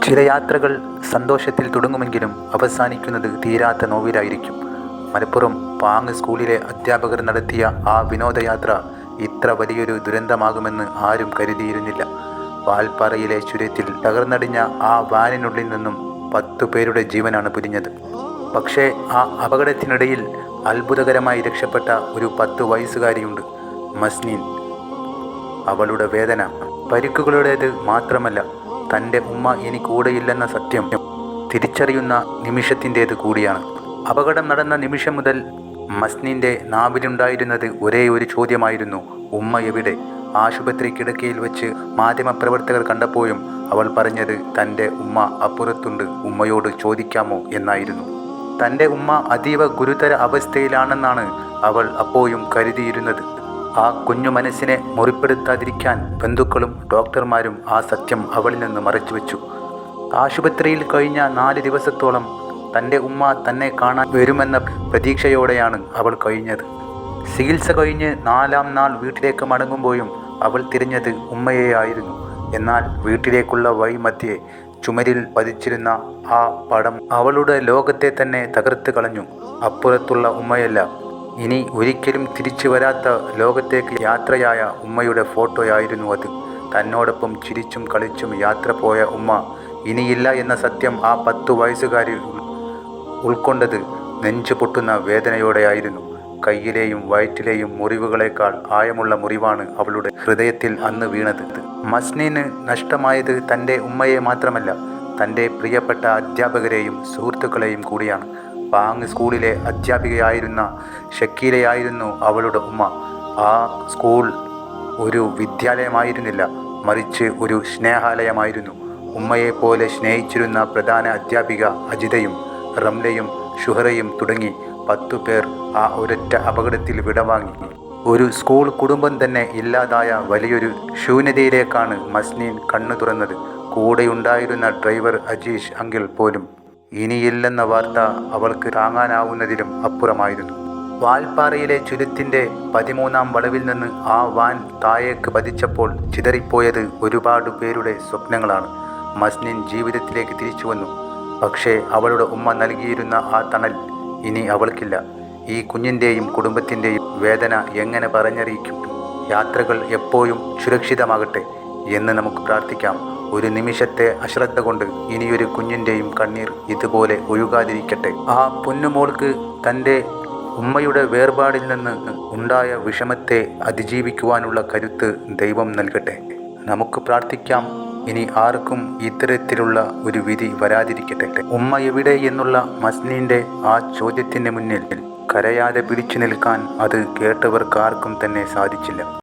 ചില യാത്രകൾ സന്തോഷത്തിൽ തുടങ്ങുമെങ്കിലും അവസാനിക്കുന്നത് തീരാത്ത നോവിലായിരിക്കും. മലപ്പുറം പാങ്ങ് സ്കൂളിലെ അധ്യാപകർ നടത്തിയ ആ വിനോദയാത്ര ഇത്ര വലിയൊരു ദുരന്തമാകുമെന്ന് ആരും കരുതിയിരുന്നില്ല. വാൽപ്പാറയിലെ ചുരത്തിൽ തകർന്നടിഞ്ഞ ആ വാനിനുള്ളിൽ നിന്നും 10 പേരുടെ ജീവനാണ് പൊലിഞ്ഞത്. പക്ഷേ ആ അപകടത്തിനിടയിൽ അത്ഭുതകരമായി രക്ഷപ്പെട്ട ഒരു 10 വയസ്സുകാരിയുണ്ട്, മസ്നീൻ. അവളുടെ വേദന പരിക്കുകളുടേത് മാത്രമല്ല, തൻ്റെ ഉമ്മ ഇനി കൂടെയില്ലെന്ന സത്യം തിരിച്ചറിയുന്ന നിമിഷത്തിൻ്റേത് കൂടിയാണ്. അപകടം നടന്ന നിമിഷം മുതൽ മസ്നീൻ്റെ നാവിലുണ്ടായിരുന്നത് ഒരേ ഒരു ചോദ്യമായിരുന്നു: ഉമ്മ എവിടെ? ആശുപത്രി കിടക്കയിൽ വെച്ച് മാധ്യമപ്രവർത്തകർ കണ്ടപ്പോഴും അവൾ പറഞ്ഞത് തൻ്റെ ഉമ്മ അപ്പുറത്തുണ്ട്, ഉമ്മയോട് ചോദിക്കാമോ എന്നായിരുന്നു. തൻ്റെ ഉമ്മ അതീവ ഗുരുതര അവസ്ഥയിലാണെന്നാണ് അവൾ അപ്പോഴും കരുതിയിരുന്നത്. ആ കുഞ്ഞു മനസ്സിനെ മുറിപ്പെടുത്താതിരിക്കാൻ ബന്ധുക്കളും ഡോക്ടർമാരും ആ സത്യം അവളിൽ നിന്ന് മറച്ചുവെച്ചു. ആശുപത്രിയിൽ കഴിഞ്ഞ 4 ദിവസത്തോളം തൻ്റെ ഉമ്മ തന്നെ കാണാൻ വരുമെന്ന പ്രതീക്ഷയോടെയാണ് അവൾ കഴിഞ്ഞത്. ചികിത്സ കഴിഞ്ഞ് 4ാം നാൾ വീട്ടിലേക്ക് മടങ്ങുമ്പോഴും അവൾ തിരഞ്ഞത് ഉമ്മയെയായിരുന്നു. എന്നാൽ വീട്ടിലേക്കുള്ള വഴി മധ്യേ ചുമരിൽ പതിച്ചിരുന്ന ആ പടം അവളുടെ ലോകത്തെ തന്നെ തകർത്ത് കളഞ്ഞു. അപ്പുറത്തുള്ള ഉമ്മയല്ല, ഇനി ഒരിക്കലും തിരിച്ചു വരാത്ത ലോകത്തേക്ക് യാത്രയായ ഉമ്മയുടെ ഫോട്ടോയായിരുന്നു അത്. തന്നോടൊപ്പം ചിരിച്ചും കളിച്ചും യാത്ര പോയ ഉമ്മ ഇനിയില്ല എന്ന സത്യം ആ 10 വയസ്സുകാരി ഉൾക്കൊണ്ടത് നെഞ്ചു പൊട്ടുന്ന വേദനയോടെയായിരുന്നു. കയ്യിലെയും വയറ്റിലെയും മുറിവുകളേക്കാൾ ആഴമുള്ള മുറിവാണ് അവളുടെ ഹൃദയത്തിൽ അന്ന് വീണത്. മസ്നീന് നഷ്ടമായത് തൻ്റെ ഉമ്മയെ മാത്രമല്ല, തൻ്റെ പ്രിയപ്പെട്ട അധ്യാപകരെയും സുഹൃത്തുക്കളെയും കൂടിയാണ്. പാങ്ങ് സ്കൂളിലെ അധ്യാപികയായിരുന്ന ഷക്കീലയായിരുന്നു അവളുടെ ഉമ്മ. ആ സ്കൂൾ ഒരു വിദ്യാലയമായിരുന്നില്ല, മറിച്ച് ഒരു സ്നേഹാലയമായിരുന്നു. ഉമ്മയെപ്പോലെ സ്നേഹിച്ചിരുന്ന പ്രധാന അധ്യാപിക അജിതയും റംലയും ഷുഹറയും തുടങ്ങി 10 പേർ ആ ഒരൊറ്റ അപകടത്തിൽ വിടവാങ്ങി. ഒരു സ്കൂൾ കുടുംബം തന്നെ ഇല്ലാതായ വലിയൊരു ശൂന്യതയിലേക്കാണ് മസ്നീൻ കണ്ണു തുറന്നത്. കൂടെയുണ്ടായിരുന്ന ഡ്രൈവർ അജീഷ് അങ്കിൾ പോലും ഇനിയില്ലെന്ന വാർത്ത അവൾക്ക് താങ്ങാനാവുന്നതിലും അപ്പുറമായിരുന്നു. വാൽപ്പാറയിലെ ചുരത്തിൻ്റെ 13ാം വളവിൽ നിന്ന് ആ വാൻ താഴേക്ക് പതിച്ചപ്പോൾ ചിതറിപ്പോയത് ഒരുപാട് പേരുടെ സ്വപ്നങ്ങളാണ്. മസ്നീൻ ജീവിതത്തിലേക്ക് തിരിച്ചു വന്നു. പക്ഷേ അവളുടെ ഉമ്മ നൽകിയിരുന്ന ആ തണൽ ഇനി അവൾക്കില്ല. ഈ കുഞ്ഞിൻ്റെയും കുടുംബത്തിൻ്റെയും വേദന എങ്ങനെ പറഞ്ഞറിയിക്കും? യാത്രകൾ എപ്പോഴും സുരക്ഷിതമാകട്ടെ എന്ന് നമുക്ക് പ്രാർത്ഥിക്കാം. ഒരു നിമിഷത്തെ അശ്രദ്ധ കൊണ്ട് ഇനിയൊരു കുഞ്ഞിൻ്റെയും കണ്ണീർ ഇതുപോലെ ഒഴുകാതിരിക്കട്ടെ. ആ പൊന്നുമോൾക്ക് തൻ്റെ ഉമ്മയുടെ വേർപാടിൽ നിന്ന് ഉണ്ടായ വിഷമത്തെ അതിജീവിക്കുവാനുള്ള കരുത്ത് ദൈവം നൽകട്ടെ. നമുക്ക് പ്രാർത്ഥിക്കാം, ഇനി ആർക്കും ഇത്തരത്തിലുള്ള ഒരു വിധി വരാതിരിക്കട്ടെ. ഉമ്മ എവിടെ എന്നുള്ള മസ്നീൻ്റെ ആ ചോദ്യത്തിൻ്റെ മുന്നിൽ കരയാതെ പിടിച്ചു നിൽക്കാൻ അത് കേട്ടവർക്കാർക്കും തന്നെ സാധിച്ചില്ല.